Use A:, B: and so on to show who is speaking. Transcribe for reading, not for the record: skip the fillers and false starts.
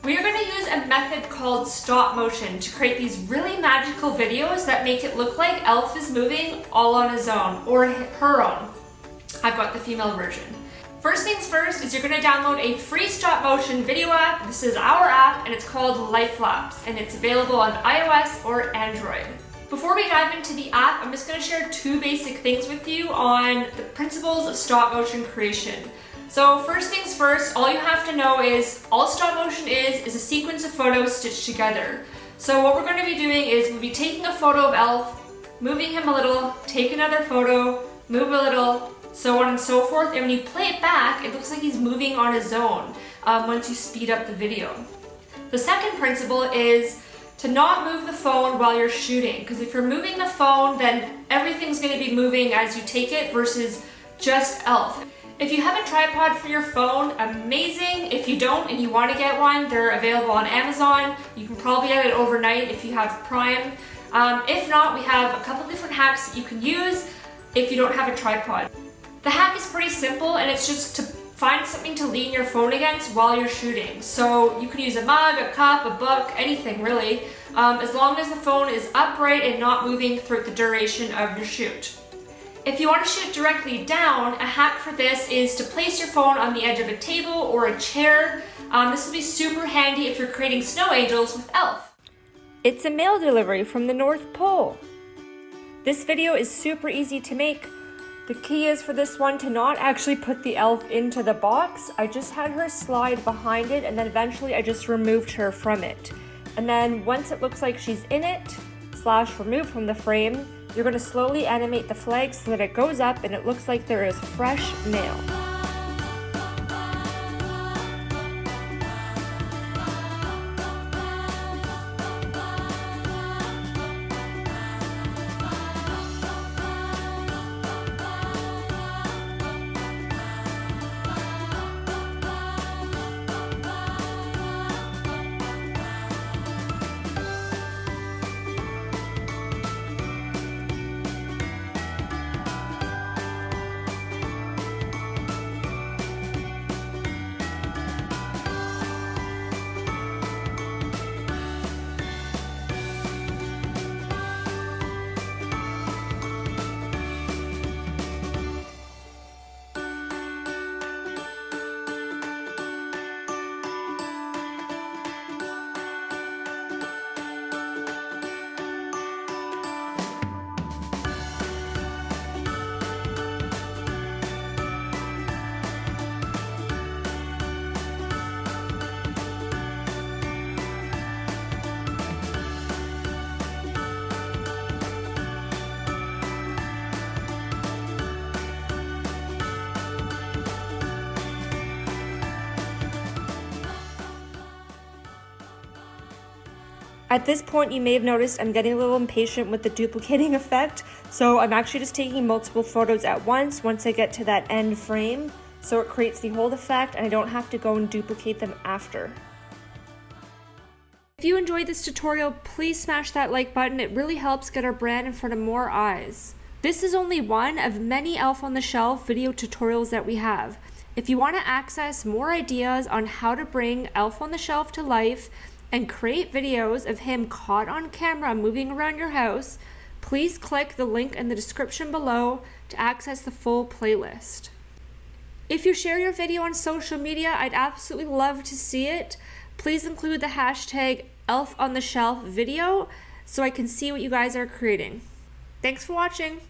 A: We are going to use a method called stop motion to create these really magical videos that make it look like Elf is moving all on his own, or her own. I've got the female version. First things first is you're going to download a free stop motion video app. This is our app and it's called Lifelapse, and it's available on iOS or Android. Before we dive into the app, I'm just going to share two basic things with you on the principles of stop motion creation. So first things first, all you have to know is all stop motion is a sequence of photos stitched together. So what we're going to be doing is we'll be taking a photo of Elf, moving him a little, take another photo, move a little, so on and so forth. And when you play it back, it looks like he's moving on his own once you speed up the video. The second principle is to not move the phone while you're shooting, because if you're moving the phone, then everything's going to be moving as you take it versus just Elf. If you have a tripod for your phone, amazing. If you don't and you want to get one, they're available on Amazon. You can probably get it overnight if you have Prime. If not, we have a couple different hacks that you can use if you don't have a tripod. The hack is pretty simple, and it's just to find something to lean your phone against while you're shooting. So you can use a mug, a cup, a book, anything really, as long as the phone is upright and not moving throughout the duration of your shoot. If you want to shoot directly down, a hack for this is to place your phone on the edge of a table or a chair. This will be super handy if you're creating snow angels with Elf. It's a mail delivery from the North Pole. This video is super easy to make. The key is for this one to not actually put the Elf into the box. I just had her slide behind it, and then eventually I just removed her from it. And then once it looks like she's in it, / removed from the frame, you're going to slowly animate the flag so that it goes up and it looks like there is fresh mail. At this point, you may have noticed I'm getting a little impatient with the duplicating effect, so I'm actually just taking multiple photos at once I get to that end frame, so it creates the hold effect and I don't have to go and duplicate them after. If you enjoyed this tutorial, please smash that like button. It really helps get our brand in front of more eyes. This is only one of many Elf on the Shelf video tutorials that we have. If you want to access more ideas on how to bring Elf on the Shelf to life and create videos of him caught on camera moving around your house, please click the link in the description below to access the full playlist. If you share your video on social media, I'd absolutely love to see it. Please include the hashtag ElfOnTheShelfVideo so I can see what you guys are creating. Thanks for watching.